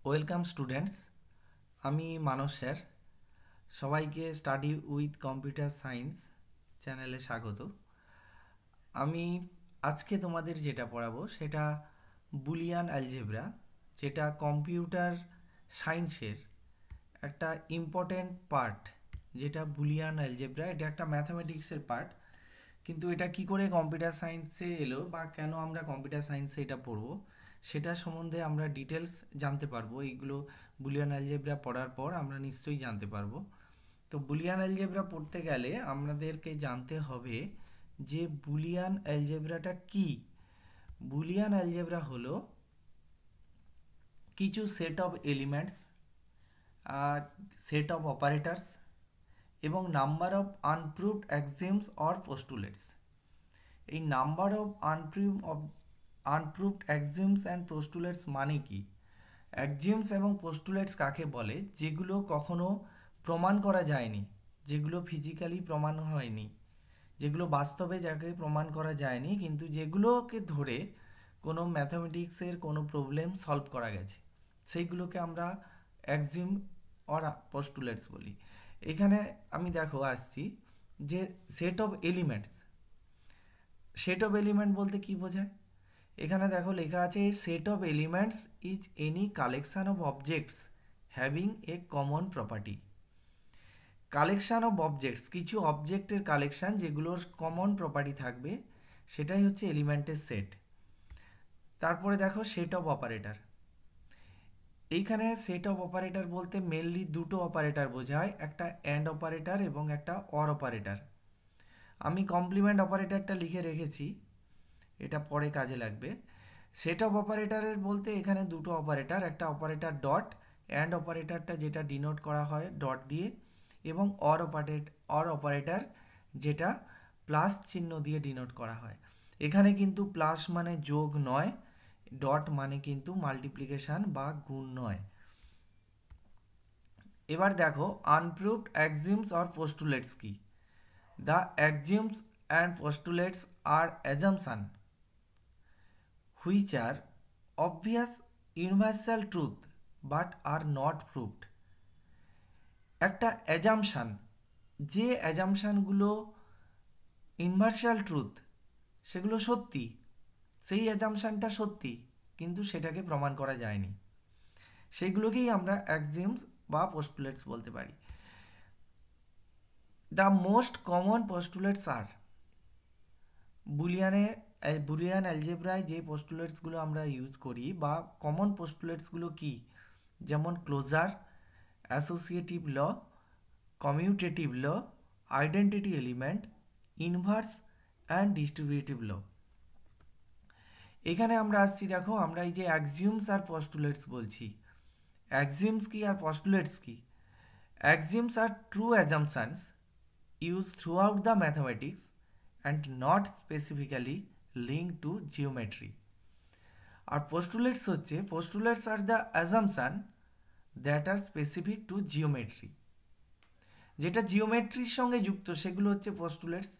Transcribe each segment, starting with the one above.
Welcome students, আমি মানস sir. সবাইকে study with computer science চ্যানেলে স্বাগত। আমি আজকে তোমাদের যেটা পড়াবো সেটা বুলিয়ান অ্যালজেব্রা, যেটা কম্পিউটার সায়েন্সের একটা ইম্পর্ট্যান্ট পার্ট। যেটা বুলিয়ান অ্যালজেব্রা, এটা একটা ম্যাথামেটিক্সের পার্ট, কিন্তু এটা কি করে কম্পিউটার সায়েন্সে এলো বা কেন আমরা কম্পিউটার সায়েন্সে এটা পড়বো সেটা সম্বন্ধে আমরা ডিটেলস জানতে পারবো। এইগুলো বুলিয়ান অ্যালজেব্রা পড়ার পর আমরা নিশ্চয়ই জানতে পারবো। তো বুলিয়ান অ্যালজেব্রা পড়তে গেলে আমাদেরকে জানতে হবে যে বুলিয়ান অ্যালজেব্রাটা কি। বুলিয়ান অ্যালজেব্রা হলো কিছু set of elements, set of operators এবং নাম্বার অফ আনপ্রুভড অ্যাক্সিওমস অর পোস্টুলেটস। এই নাম্বার অফ আনপ্রুভড অ্যাক্সিওমস অ্যান্ড পোস্টুলেটস মানে কি? অ্যাক্সিওমস এবং পোস্টুলেটস কাকে বলে? যেগুলো কখনো প্রমাণ করা যায়নি, যেগুলো ফিজিক্যালি প্রমাণ হয়নি, যেগুলো বাস্তবে যাকে প্রমাণ করা যায়নি, কিন্তু যেগুলোকে ধরে কোনো ম্যাথামেটিক্সের কোনো প্রবলেম সলভ করা গেছে, সেইগুলোকে আমরা অ্যাক্সিওম অর পোস্টুলেটস বলি। এখানে আমি আসছি যে set of elements. Set of element বলতে কি বোঝায়? এখানে লেখা আছে set of elements is any collection of objects having a common property. Collection of objects, কিছু অবজেক্টের কালেকশন যেগুলোর কমন প্রপার্টি থাকবে, সেটাই হচ্ছে এলিমেন্টের সেট। তারপরে সেট অফ অপারেটর। এইখানে সেট অফ অপারেটর বলতে মেনলি দুটো অপারেটর বোঝায়, একটা অ্যান্ড অপারেটর এবং একটা অর অপারেটর। আমি কমপ্লিমেন্ট অপারেটরটা লিখে রেখেছি, এটা পরে কাজে লাগবে। সেট অফ অপারেটরের বলতে এখানে দুটো অপারেটর, একটা অপারেটর ডট, অ্যান্ড অপারেটরটা যেটা ডিনোট করা হয় ডট দিয়ে, এবং অর অপারেটর যেটা প্লাস চিহ্ন দিয়ে ডিনোট করা হয়। এখানে কিন্তু প্লাস মানে যোগ নয়, ডট মানে কিন্তু মাল্টিপ্লিকেশান বা গুণ নয়। এবার আনপ্রুভড অ্যাক্সিওমস অর পোস্টুলেটস কি? The axioms and postulates are assumption which are obvious universal truth but are not proved। একটা অ্যাজাম্পশান, যে অ্যাজাম্পশানগুলো ইউনিভার্সাল ট্রুথ, সেগুলো সত্যি, সেই অ্যাজাম্পশানটা সত্যি কিন্তু সেটাকে প্রমাণ করা যায়নি, সেইগুলোকেই আমরা অ্যাক্সিওমস বা পোস্টুলেটস বলতে পারি। The most common postulates are, boolean অ্যালজেব্রায় যে পোস্টুলেটসগুলো আমরা ইউজ করি বা কমন পোস্টুলেটসগুলো কি? যেমন closure, associative law, commutative law, identity element, inverse and distributive law. এখানে আমরা আসছি, আমরা এই যে অ্যাক্সিওমস আর পস্টুলেটস বলছি, অ্যাক্সিওমস কি আর পস্টুলেটস কি? Axioms are true assumptions use throughout the mathematics and not specifically linked to geometry। আর postulates are the assumption that are specific to geometry। যেটা জিওমেট্রির সঙ্গে যুক্ত সেগুলো হচ্ছে postulates,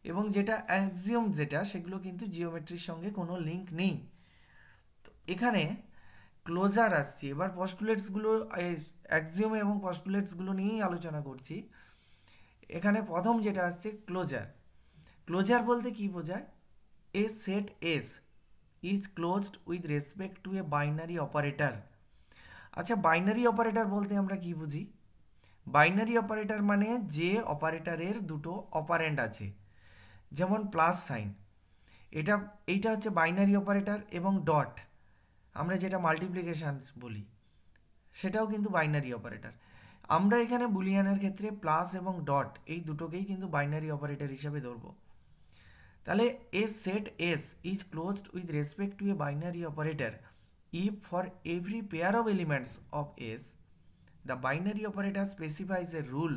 এবং যেটা অ্যাক্সিওম সেগুলো কিন্তু জিওমেট্রির সঙ্গে কোনো লিঙ্ক নেই। তো এখানে ক্লোজার আসছে। এবার পস্টুলেটসগুলো, অ্যাক্সিওম এবং পস্টুলেটসগুলো নিয়েই আলোচনা করছি। এখানে প্রথম যেটা আসছে ক্লোজার। ক্লোজার বলতে কি বোঝায়? A set S is closed with respect to a binary operator. আচ্ছা, বাইনারি অপারেটর বলতে আমরা কি বুঝি? বাইনারি অপারেটর মানে যে অপারেটরের দুটো অপারেন্ড আছে, যেমন প্লাস সাইন, এইটা হচ্ছে বাইনারি অপারেটর, এবং ডট আমরা যেটা মাল্টিপ্লিকেশান বলি সেটাও কিন্তু বাইনারি অপারেটর। আমরা এখানে বুলিয়ানের ক্ষেত্রে প্লাস এবং ডট এই দুটোকেই কিন্তু বাইনারি অপারেটর হিসাবে ধরবো। তাহলে a set S is closed with respect to a binary operator if for every pair of elements of S the binary operator specifies a rule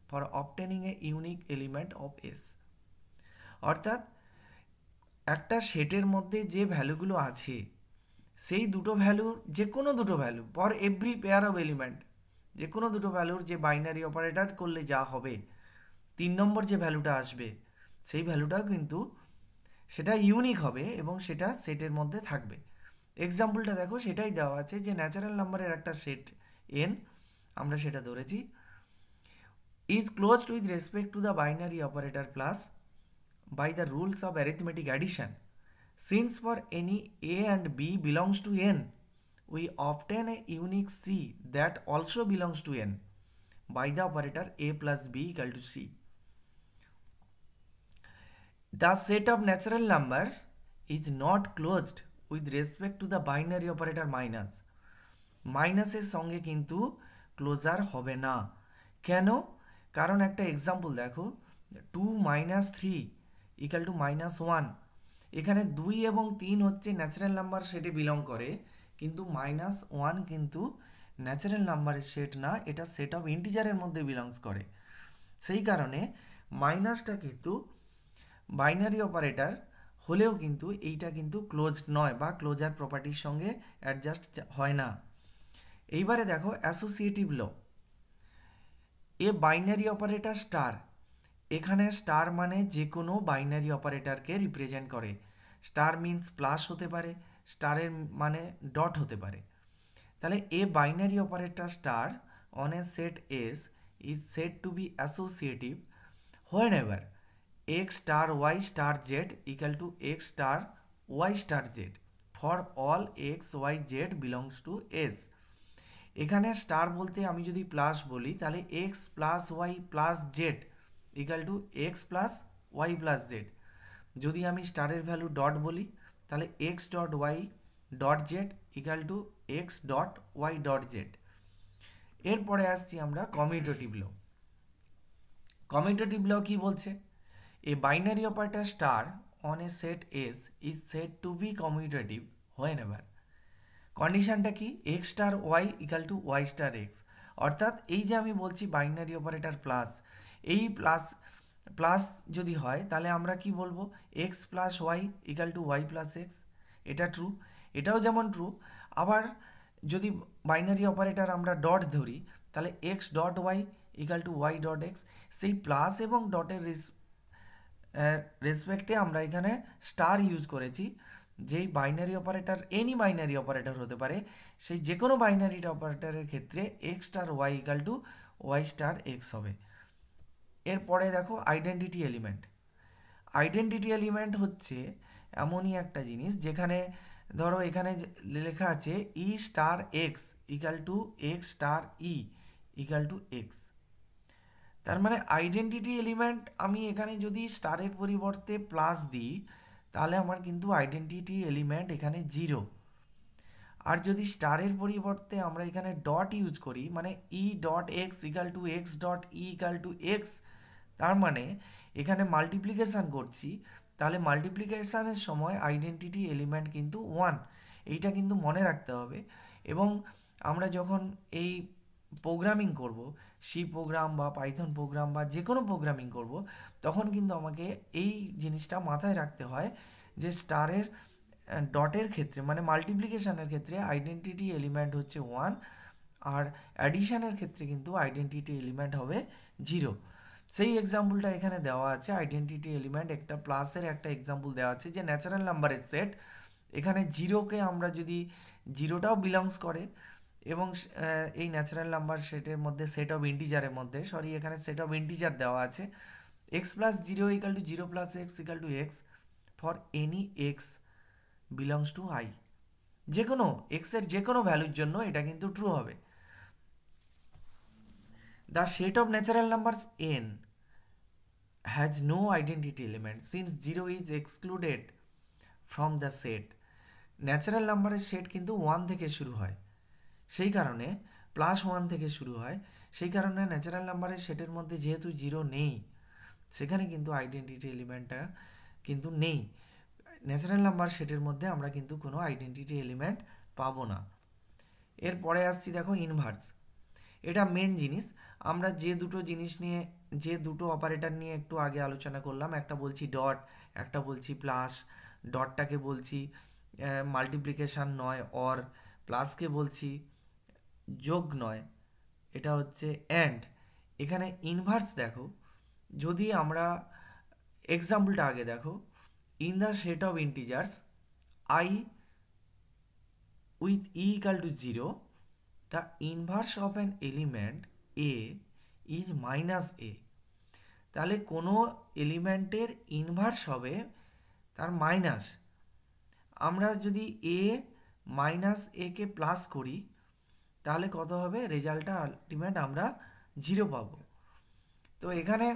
for obtaining a unique element of S. অর্থাৎ একটা সেটের মধ্যে যে ভ্যালুগুলো আছে, সেই দুটো ভ্যালুর যে কোনো দুটো value for every pair of element, যে কোনো দুটো ভ্যালুর যে বাইনারি অপারেটর করলে যা হবে, 3 নম্বর যে ভ্যালুটা আসবে সেই ভ্যালুটাও কিন্তু সেটা ইউনিক হবে এবং সেটা সেটের মধ্যে থাকবে। এক্সাম্পলটা দেখো সেটাই দেওয়া আছে যে ন্যাচারাল নাম্বারের একটা সেট n, আমরা সেটা ধরেছি, is closed with respect to the binary operator plus by the rules of arithmetic addition. Since for any a and b belongs to n, we obtain a unique c that also belongs to n by the operator a plus b equal to c. The set of natural numbers is not closed with respect to the binary operator minus. মাইনাসের সঙ্গে কিন্তু closure হবে না। কেন? কারণ একটা example দেখো, 2 minus 3 equal to minus 1। এখানে 2 এবং 3 হচ্ছে ন্যাচারাল নাম্বার সেটে বিলং করে, কিন্তু মাইনাস 1 কিন্তু ন্যাচারাল নাম্বারের সেট না, এটা সেট অফ ইন্টিজারের মধ্যে বিলংস করে। সেই কারণে মাইনাসটা কিন্তু বাইনারি অপারেটর হলেও কিন্তু এইটা কিন্তু ক্লোজড নয় বা ক্লোজার প্রপার্টির সঙ্গে অ্যাডজাস্ট হয় না। এইবারে দেখো associative law, a binary operator star, এখানে স্টার মানে যে কোনো বাইনারি অপারেটরকে রিপ্রেজেন্ট করে। স্টার মিন্স প্লাস হতে পারে, স্টারের মানে ডট হতে পারে। তাহলে a binary operator star on a set S is said to be associative whenever x star y star z equal to x star y star z for all x y z belongs to S. এখানে star বলতে আমি যদি plus বলি তাহলে x plus y plus z equal to x plus y plus z. যদি আমি স্টারের value dot বলি তাহলে x dot y dot z equal to x dot y dot z. এরপরে আসছি আমরা কমিউটেটিভ ল। কমিউটেটিভ ল কি বলছে? A binary operator star on a set S is said to be commutative whenever, কন্ডিশনটা কি, x star y equal to y star x. অর্থাৎ এই যে আমি বলছি বাইনারি অপারেটর প্লাস, এই প্লাস প্লাস যদি হয় তাহলে আমরা কি বলবো, x plus y equal to y plus x. এটা ট্রু, এটাও যেমন ট্রু। আবার যদি বাইনারি অপারেটর আমরা ডট ধরি তাহলে x dot y equal to y dot x. সেই প্লাস এবং ডটের রেসপেক্টে আমরা এখানে স্টার ইউজ করেছি। যেই binary operator any binary operator হতে পারে, সেই যে কোনো বাইনারি অপারেটরের ক্ষেত্রে x star y equal to y star x হবে। এরপরে দেখো আইডেন্টিটি এলিমেন্ট। আইডেন্টিটি এলিমেন্ট হচ্ছে এমনই একটা জিনিস যেখানে ধরো এখানে লেখা আছে e star x equal to x star e equal to x. তার মানে আইডেন্টিটি এলিমেন্ট আমি এখানে যদি স্টারের পরিবর্তে প্লাস দিই তাহলে আমার কিন্তু আইডেন্টিটি এলিমেন্ট এখানে 0। আর যদি স্টারের পরিবর্তে আমরা এখানে ডট ইউজ করি মানে E dot x equal to x dot E equal to x, তার মানে এখানে মাল্টিপ্লিকেশান করছি, তাহলে মাল্টিপ্লিকেশানের সময় আইডেন্টিটি এলিমেন্ট কিন্তু 1। এইটা কিন্তু মনে রাখতে হবে। এবং আমরা যখন এই প্রোগ্রামিং করব, সি প্রোগ্রাম বা পাইথন প্রোগ্রাম বা যে কোনো প্রোগ্রামিং করব, তখন কিন্তু আমাকে এই জিনিসটা মাথায় রাখতে হয় যে স্টারের ডটের ক্ষেত্রে মানে মাল্টিপ্লিকেশানের ক্ষেত্রে আইডেন্টিটি এলিমেন্ট হচ্ছে 1, আর অ্যাডিশানের ক্ষেত্রে কিন্তু আইডেন্টিটি এলিমেন্ট হবে 0। সেই এক্সাম্পলটা এখানে দেওয়া আছে, আইডেন্টিটি এলিমেন্ট একটা প্লাসের একটা এক্সাম্পল দেওয়া আছে যে ন্যাচারাল নাম্বারের সেট, এখানে 0কে আমরা যদি 0টাও বিলংস করে এবং এই ন্যাচারাল নাম্বার সেটের মধ্যে সেট অফ ইন্টিজারের মধ্যে এখানে সেট অফ ইন্টিজার দেওয়া আছে x plus 0 equal to 0 plus x equal to x for any x belongs two I. যে কোনো এক্সের যে কোনো ভ্যালুর জন্য এটা কিন্তু ট্রু হবে। The set of natural numbers n has no identity element since 0 is excluded from the set. Natural নাম্বারের সেট কিন্তু 1 থেকে শুরু হয়, সেই কারণে প্লাস 1 থেকে শুরু হয়, সেই কারণে ন্যাচারাল নাম্বারের সেটের মধ্যে যেহেতু 0 নেই সেখানে কিন্তু আইডেন্টিটি এলিমেন্টটা কিন্তু নেই। ন্যাচারাল নাম্বার সেটের মধ্যে আমরা কিন্তু কোনো আইডেন্টিটি এলিমেন্ট পাবো না। এরপরে আসছি দেখো ইনভার্স। এটা মেন জিনিস। আমরা যে দুটো জিনিস নিয়ে যে দুটো অপারেটর নিয়ে একটু আগে আলোচনা করলাম, একটা বলছি ডট, একটা বলছি প্লাস। ডটটাকে বলছি মাল্টিপ্লিকেশান নয় অর, প্লাসকে বলছি যোগ নয়, এটা হচ্ছে অ্যান্ড। এখানে ইনভার্স দেখো, যদি আমরা এক্সাম্পলটা আগে দেখো, in the set of integers I with e equal to 0, the inverse of an element a is minus a. তাহলে কোনো এলিমেন্টের ইনভার্স হবে তার মাইনাস। আমরা যদি এ মাইনাস এ কে প্লাস করি তাহলে কত হবে, রেজাল্টটা আলটিমেট আমরা 0 পাবো। তো এখানে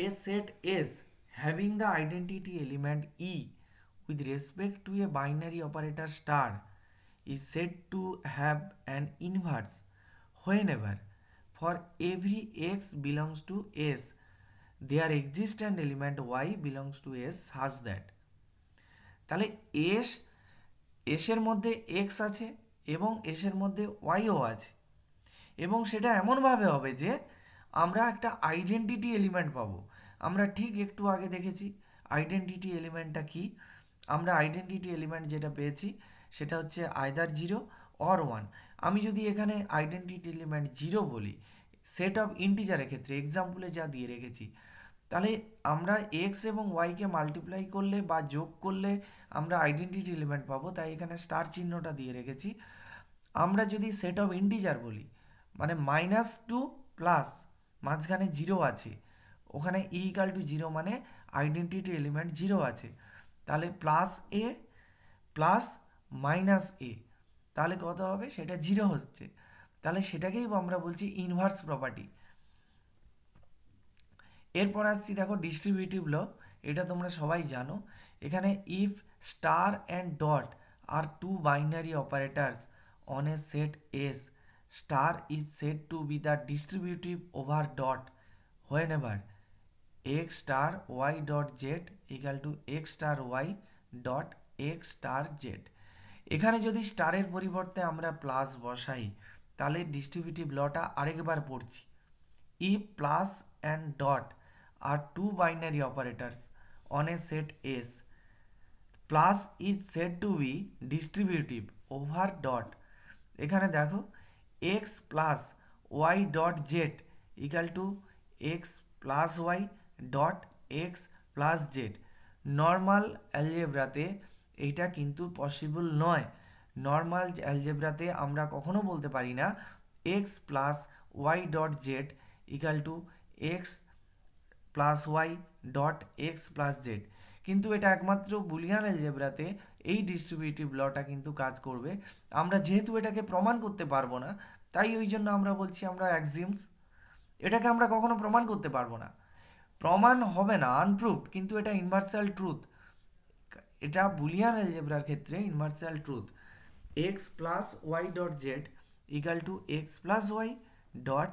a set s having the identity element e with respect to a binary operator star is said to have an inverse whenever for every x belongs to s there exists an element y belongs to s such that, তাহলে S এসের মধ্যে x আছে এবং এসের মধ্যে YO আছে, এবং সেটা এমনভাবে হবে যে আমরা একটা আইডেন্টিটি এলিমেন্ট পাবো। আমরা ঠিক একটু আগে দেখেছি আইডেন্টিটি এলিমেন্টটা কি। আমরা আইডেন্টিটি এলিমেন্ট যেটা পেয়েছি সেটা হচ্ছে আইদার 0 অর 1। আমি যদি এখানে আইডেন্টিটি এলিমেন্ট 0 বলি সেট অফ ইন্টিজারের ক্ষেত্রে এক্সাম্পলে যা দিয়ে রেখেছি, তাহলে আমরা এক্স এবং ওয়াইকে মাল্টিপ্লাই করলে বা যোগ করলে আমরা আইডেন্টিটি এলিমেন্ট পাবো, তাই এখানে স্টার চিহ্নটা দিয়ে রেখেছি। আমরা যদি সেট অফ ইন্টিজার বলি মানে -2 প্লাস মাঝখানে 0 আছে, ওখানে ই ইকাল টু 0 মানে আইডেন্টিটি এলিমেন্ট 0 আছে, তাহলে প্লাস এ প্লাস মাইনাস এ, তাহলে কত হবে, সেটা 0 হচ্ছে। তাহলে সেটাকেই আমরা বলছি ইনভার্স প্রপার্টি। এরপর আসছি দেখো ডিস্ট্রিবিউটিভ ল, এটা তোমরা সবাই জানো। এখানে if star and dot are two binary operators on a set S, star is said to be the distributive over dot whenever x star y dot z equal to x star y dot x star z. এখানে যদি স্টারের পরিবর্তে আমরা plus বসাই তাহলে distributive লটা আরেকবার পড়ছি। if plus and dot are two binary operators on a set S, plus is said to be distributive over dot। এখানে দেখো x plus y dot z equal to x plus y dot x plus z। Normal অ্যালজেব্রাতে এইটা কিন্তু possible নয়। Normal অ্যালজেব্রাতে আমরা কখনো বলতে পারি না x plus y dot z equal to x plus y dot x plus z, কিন্তু এটা একমাত্র বুলিয়ান অ্যালজেব্রাতে এই ডিস্ট্রিবিউটিভ লটা কিন্তু কাজ করবে। আমরা যেহেতু এটাকে প্রমাণ করতে পারবো না তাই ওই জন্য আমরা বলছি আমরা অ্যাক্সিওমস, এটাকে আমরা কখনো প্রমাণ করতে পারবো না, প্রমাণ হবে না, আনপ্রুভড, কিন্তু এটা ইউনিভার্সাল ট্রুথ। এটা বুলিয়ান অ্যালজেব্রার ক্ষেত্রে universal truth. X plus y dot z equal to x plus y dot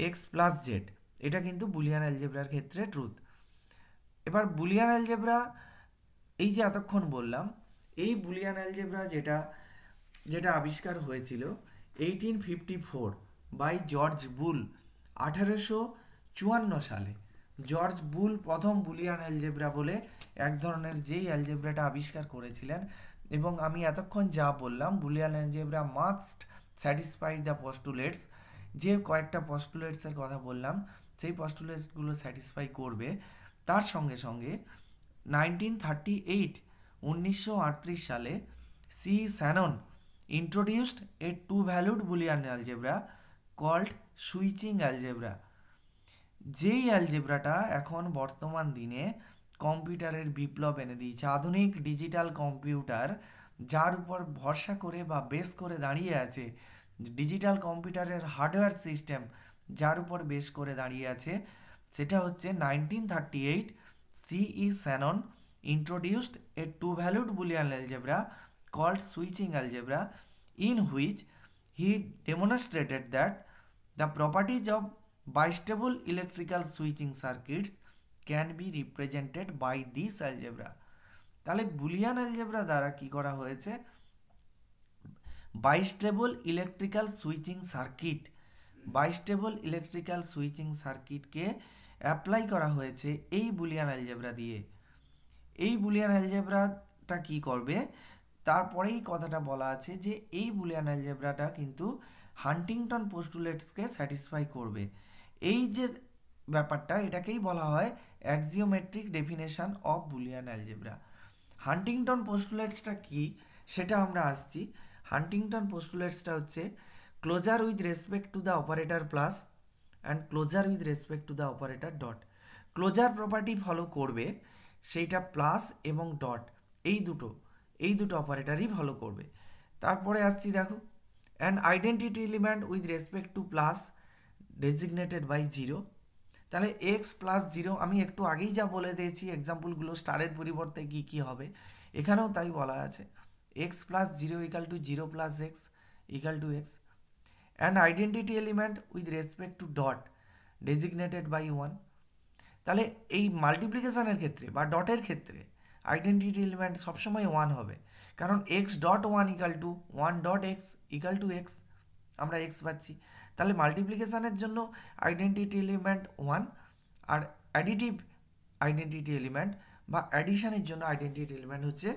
x plus z, এটা কিন্তু বুলিয়ান অ্যালজেব্রার ক্ষেত্রে ট্রুথ। এবার বুলিয়ান অ্যালজেব্রা এই যে এতক্ষণ বললাম, এই বুলিয়ান অ্যালজেব্রা যেটা আবিষ্কার হয়েছিল 1854 বাই জর্জ বুল, 1854 সালে জর্জ বুল প্রথম বুলিয়ান অ্যালজেব্রা বলে এক ধরনের যেই অ্যালজেব্রাটা আবিষ্কার করেছিলেন। এবং আমি এতক্ষণ যা বললাম Boolean algebra must satisfy the postulates, যে কয়েকটা পস্টুলেটসের কথা বললাম সেই পস্টুলেটসগুলো স্যাটিসফাই করবে। তার সঙ্গে সঙ্গে 1938 সালে C Shannon introduced a two-valued Boolean algebra called switching algebra, যেই অ্যালজেব্রাটা এখন বর্তমান দিনে কম্পিউটারের বিপ্লব এনে দিয়েছে। আধুনিক ডিজিটাল কম্পিউটার যার উপর ভরসা করে বা বেস করে দাঁড়িয়ে আছে, ডিজিটাল কম্পিউটারের হার্ডওয়্যার সিস্টেম যার উপর বেস করে দাঁড়িয়ে আছে, সেটা হচ্ছে 1938 C.E. Shannon introduced a two-valued Boolean algebra called switching algebra, in which he demonstrated that the properties of bistable electrical switching circuits can be represented by this algebra। তাহলে Boolean algebra দ্বারা কি করা হয়েছে, bistable electrical switching circuit, bistable electrical switching সার্কিটকে apply করা হয়েছে এই Boolean algebra দিয়ে। এই বুলিয়ান অ্যালজেব্রাটা কি করবে, তারপরেই কথাটা বলা আছে যে এই বুলিয়ান অ্যালজেব্রাটা কিন্তু হান্টিংটন পোস্টুলেটসকে স্যাটিসফাই করবে। এই যে ব্যাপারটা এটাকেই বলা হয় axiomatic definition of Boolean algebra. Huntington পোস্টুলেটসটা কি সেটা আমরা আসছি। হান্টিংটন পোস্টুলেটসটা হচ্ছে closure with respect to the operator plus and closure with respect to the operator dot. Closure property follow করবে সেইটা প্লাস এবং ডট, এই দুটো অপারেটরই ফলো করবে। তারপরে আসছি দেখো, an identity element with respect to plus designated by zero. তাহলে এক্স প্লাস জিরো আমি একটু আগেই যা বলে দিয়েছি এক্সাম্পলগুলো স্টারের পরিবর্তে কী কী হবে, এখানেও তাই বলা আছে। X plus zero equal to zero plus x equal to x. And identity element with respect to dot designated by one. তাহলে এই মাল্টিপ্লিকেশনের ক্ষেত্রে বা ডটের ক্ষেত্রে আইডেন্টিটি এলিমেন্ট সবসময় ওয়ান হবে, কারণ x dot one equal to one dot x equal to x, আমরা x পাচ্ছি। তাহলে মাল্টিপ্লিকেশনের জন্য আইডেন্টিটি এলিমেন্ট ওয়ান, আর অ্যাডিটিভ আইডেন্টিটি এলিমেন্ট বা অ্যাডিশনের জন্য আইডেন্টিটি এলিমেন্ট হচ্ছে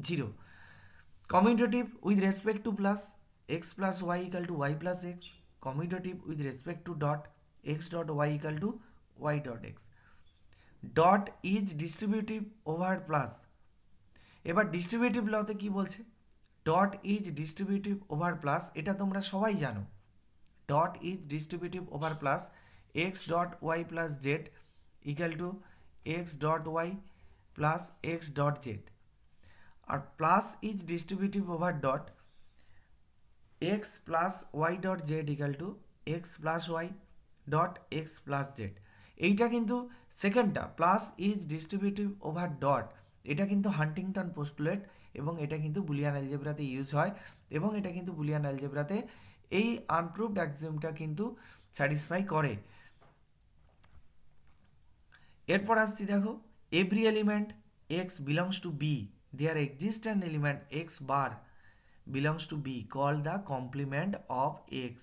zero. Commutative with respect to plus x plus y equal to y plus x. Commutative with respect to dot x dot y equal to y dot x. Dot is distributive over plus. এবার distributive লতে কি বলছে, dot is distributive over plus, এটা তোমরা সবাই জানো। Dot is distributive over plus x dot y plus z equal to x dot y plus x dot z. আর plus is distributive over dot x plus y dot z equal to x plus y dot x plus z. এইটা কিন্তু সেকেন্ডটা plus is distributive over dot, এটা কিন্তু Huntington পোস্টুলেট এবং এটা কিন্তু Boolean অ্যালজেব্রাতে use হয়, এবং এটা কিন্তু বুলিয়ান অ্যালজেব্রাতে এই আনপ্রুভড অ্যাক্সিওমটা কিন্তু স্যাটিসফাই করে। এরপর আসছি দেখো, every element x belongs to B, there exist an element x bar belongs to B called the complement of x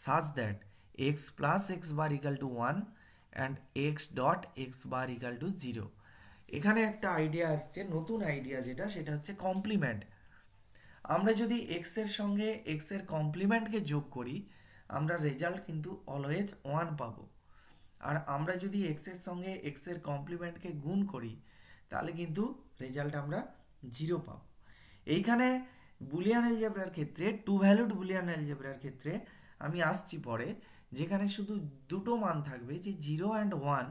such that x plus x bar equal to 1 and x dot x bar equal to 0। এখানে একটা idea আসছে, নতুন idea যেটা, সেটা হচ্ছে complement. আমরা যদি x এর সঙ্গে x এর কমপ্লিমেন্টকে যোগ করি আমরা রেজাল্ট কিন্তু অলওয়েজ 1 পাবো, আর আমরা যদি x এর সঙ্গে x এর কমপ্লিমেন্টকে গুণ করি তাহলে কিন্তু রেজাল্ট আমরা 0 পাবো। এইখানে বুলিয়ান অ্যালজেব্রার ক্ষেত্রে, টু ভ্যালুড বুলিয়ান অ্যালজেব্রার ক্ষেত্রে আমি আসছি পরে, যেখানে শুধু দুটো মান থাকবে যে 0 অ্যান্ড 1,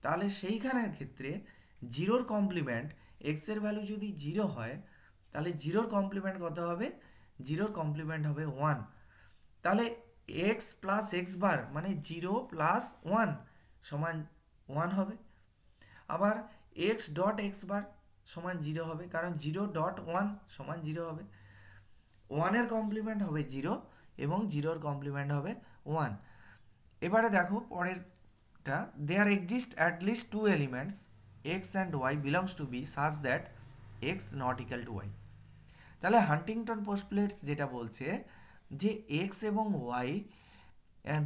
তাহলে সেইখানের ক্ষেত্রে জিরোর কমপ্লিমেন্ট এক্সের ভ্যালু যদি 0 হয় তাহলে জিরোর কমপ্লিমেন্ট কত হবে, জিরোর কমপ্লিমেন্ট হবে 1। তাহলে এক্স প্লাস এক্স বার মানে 0 প্লাস 1 সমান 1 হবে। আবার এক্স ডট এক্স বার সমান 0 হবে, কারণ 0 ডট 1 সমান 0 হবে। 1 এর কমপ্লিমেন্ট হবে 0 এবং 0 এর কমপ্লিমেন্ট হবে 1। এবারে দেখো পরেরটা, there exist at least two elements x and y belongs to B such that x not equal to y. তাহলে হান্টিংটন পোস্টুলেটস যেটা বলছে যে এক্স এবং ওয়াই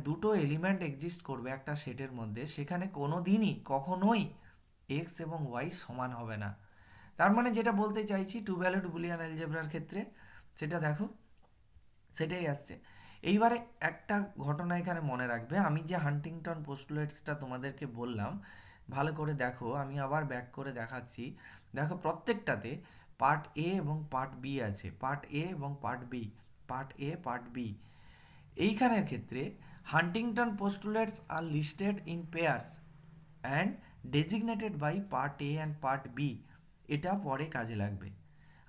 দুটো এলিমেন্ট এক্সিস্ট করবে একটা সেটের মধ্যে, সেখানে কোনো দিনই কখনোই এক্স এবং ওয়াই সমান হবে না। তার মানে যেটা বলতে চাইছি টু ভ্যালুড বুলিয়ান অ্যালজেব্রার ক্ষেত্রে সেটা দেখো সেটাই আসছে। এইবারে একটা ঘটনা এখানে মনে রাখবে, আমি যে হান্টিংটন পোস্টুলেটসটা তোমাদেরকে বললাম ভালো করে দেখো, আমি আবার ব্যাক করে দেখাচ্ছি। দেখো প্রত্যেকটাতে পার্ট এ এবং পার্ট বি আছে, পার্ট এ এবং part B, part A part B. এইখানের ক্ষেত্রে Huntington postulates are listed in pairs and designated by part A and part B, এটা পরে কাজে লাগবে।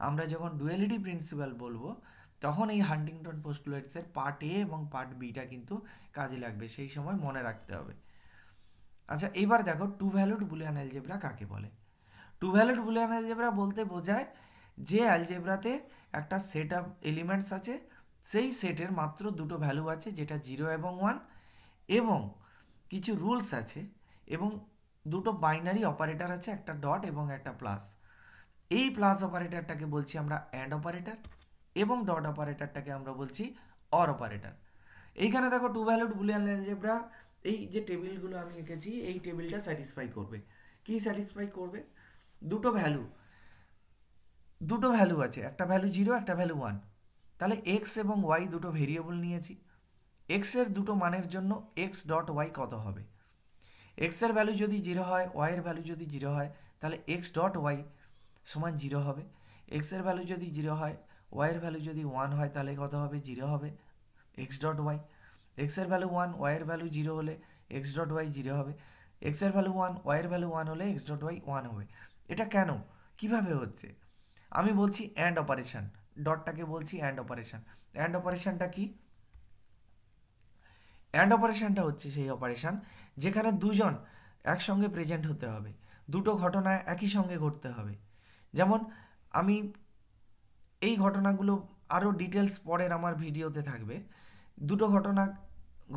আমরা যখন ডুয়ালিটি প্রিন্সিপাল বলবো তখন এই হান্টিংটন পোস্টুলেটসের পার্ট এ এবং পার্ট বিটা কিন্তু কাজে লাগবে, সেই সময় মনে রাখতে হবে। আচ্ছা এবার দেখো টু ভ্যালুড বুলিয়ান অ্যালজেব্রা কাকে বলে। টু ভ্যালুড বুলিয়ান অ্যালজেব্রা বলতে বোঝায় যে অ্যালজেব্রাতে একটা সেট অফ এলিমেন্টস আছে, সেই সেটের মাত্র দুটো ভ্যালু আছে যেটা 0 এবং 1, এবং কিছু রুলস আছে, এবং দুটো বাইনারি অপারেটর আছে, একটা ডট এবং একটা প্লাস। এই প্লাস অপারেটরটাকে বলছি আমরা অ্যান্ড অপারেটর, এবং ডট অপারেটরটাকে আমরা বলছি অর অপারেটর। এইখানে দেখো টু ভ্যালুড বুলিয়ান অ্যালজেব্রা এই যে টেবিলগুলো আমি এঁকেছি এই টেবিলটা স্যাটিসফাই করবে। কি স্যাটিসফাই করবে, দুটো ভ্যালু আছে, একটা ভ্যালু 0 একটা ভ্যালু 1। তাহলে এক্স এবং ওয়াই দুটো ভেরিয়েবল নিয়েছি, এক্সের দুটো মানের জন্য এক্স ডট ওয়াই কত হবে। এক্সের ভ্যালু যদি 0 হয়, ওয়াইয়ের ভ্যালু যদি 0 হয়, তাহলে এক্স ডট ওয়াই সমান 0 হবে। এক্সের ভ্যালু যদি 0 হয়, ওয়াইয়ের ভ্যালু যদি 1 হয় তাহলে কত হবে, 0 হবে, এক্স ডট ওয়াই। এক্সের ভ্যালু 1, ওয়াইয়ের ভ্যালু 0 হলে এক্স ডট ওয়াই 0 হবে। এক্সের ভ্যালু 1, ওয়াইয়ের ভ্যালু 1 হলে এক্স ডট ওয়াই 1 হবে। এটা কেন, কিভাবে হচ্ছে? আমি বলছি অ্যান্ড অপারেশন, ডটটাকে বলছি অ্যান্ড অপারেশন। অ্যান্ড অপারেশনটা কি? অ্যান্ড অপারেশনটা হচ্ছে সেই অপারেশন যেখানে দুজন একসঙ্গে প্রেজেন্ট হতে হবে, দুটো ঘটনা একই সঙ্গে ঘটতে হবে। যেমন আমি এই ঘটনাগুলো আরও ডিটেলস পরের আমার ভিডিওতে থাকবে। দুটো ঘটনা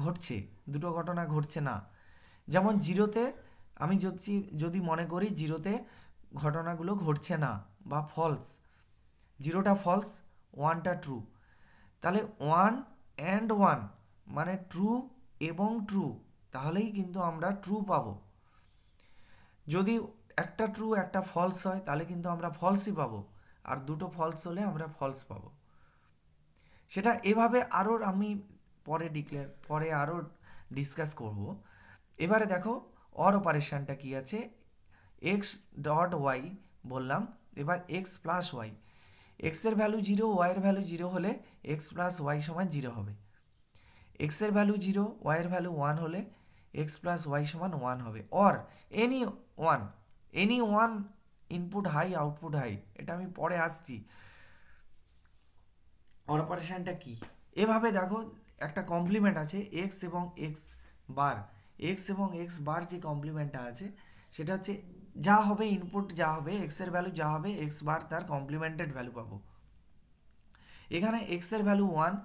ঘটছে, দুটো ঘটনা ঘটছে না। যেমন জিরোতে আমি যদি মনে করি জিরোতে ঘটনাগুলো ঘটছে না বা ফলস, জিরোটা ফলস, ওয়ানটা ট্রু, তাহলে 1 অ্যান্ড 1 মানে ট্রু এবং ট্রু, তাহলেই কিন্তু আমরা ট্রু পাবো। যদি একটা ট্রু একটা ফলস হয় তাহলে কিন্তু আমরা ফলসই পাবো, আর দুটো ফলস হলে আমরা ফলস পাবো। সেটা এভাবে আরও আমি পরে আরও ডিসকাস করব। এবারে দেখো অর অপারেশনটা কি আছে, এক্স ডট ওয়াই বললাম, এবার এক্স প্লাস ওয়াই। এক্সের ভ্যালু 0, ওয়াইয়ের ভ্যালু 0 হলে এক্স প্লাস ওয়াই সমান 0 হবে। এক্সের ভ্যালু 0, ওয়াইয়ের ভ্যালু 1 হলে এক্স প্লাস ওয়াই সমান 1 হবে। Or any one input high output high, এটা আমি পরে আসছি। অর অপারেশনটা কি, এভাবে দেখো একটা কমপ্লিমেন্ট আছে এক্স এবং এক্স বার। এক্স এবং এক্স বার যে কমপ্লিমেন্টটা আছে সেটা হচ্ছে যা হবে ইনপুট, যা হবে এক্সের ভ্যালু যা হবে এক্স বার তার কমপ্লিমেন্টেড ভ্যালু পাবো। এখানে এক্সের ভ্যালু 1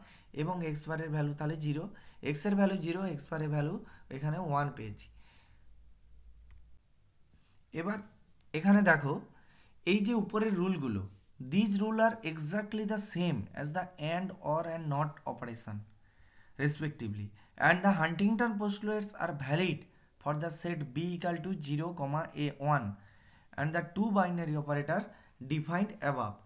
এবং এক্স বারের ভ্যালু তাহলে 0, এক্সের ভ্যালু 0, এক্স বারের ভ্যালু এখানে 1 পেয়েছি। এবার এখানে দেখো এই যে উপরের রুলগুলো, these rule are exactly the same as the and or and not operation respectively, and the Huntington postulates are valid for the set b equal to 0, a1 and the two binary operator defined above.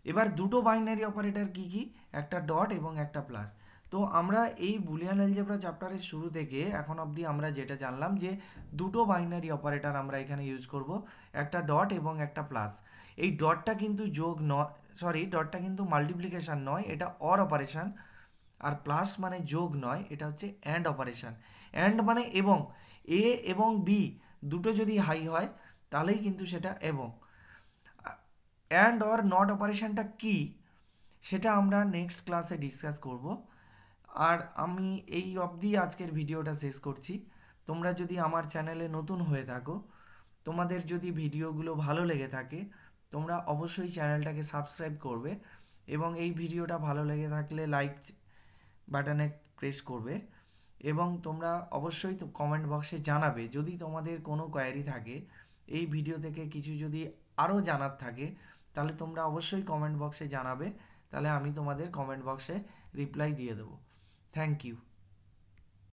এবার দুটো binary operator কি কি, একটা dot এবং একটা plus. তো আমরা এই বুলিয়ান অ্যালজেব্রা চ্যাপ্টারের শুরু থেকে এখন অবধি আমরা যেটা জানলাম যে দুটো বাইনারি অপারেটর আমরা এখানে ইউজ করব, একটা ডট এবং একটা প্লাস। এই ডটটা কিন্তু ডটটা কিন্তু মাল্টিপ্লিকেশন নয়, এটা অর অপারেশন। আর প্লাস মানে যোগ নয়, এটা হচ্ছে অ্যান্ড অপারেশন। অ্যান্ড মানে এবং, এ এবং বি দুটো যদি হাই হয় তাহলেই কিন্তু সেটা এবং। অ্যান্ড অর নট অপারেশনটা কি সেটা আমরা নেক্সট ক্লাসে ডিসকাস করব। আর আমি এই অবধি আজকের ভিডিওটা শেষ করছি। তোমরা যদি আমার চ্যানেলে নতুন হয়ে থাকো, তোমাদের যদি ভিডিওগুলো ভালো লেগে থাকে, তোমরা অবশ্যই চ্যানেলটাকে সাবস্ক্রাইব করবে এবং এই ভিডিওটা ভালো লেগে থাকলে লাইক বাটনে প্রেস করবে। এবং তোমরা অবশ্যই তো কমেন্ট বক্সে জানাবে যদি তোমাদের কোনো কোয়ারি থাকে, এই ভিডিও থেকে কিছু যদি আরও জানার থাকে তাহলে তোমরা অবশ্যই কমেন্ট বক্সে জানাবে, তাহলে আমি তোমাদের কমেন্ট বক্সে রিপ্লাই দিয়ে দেবো। Thank you.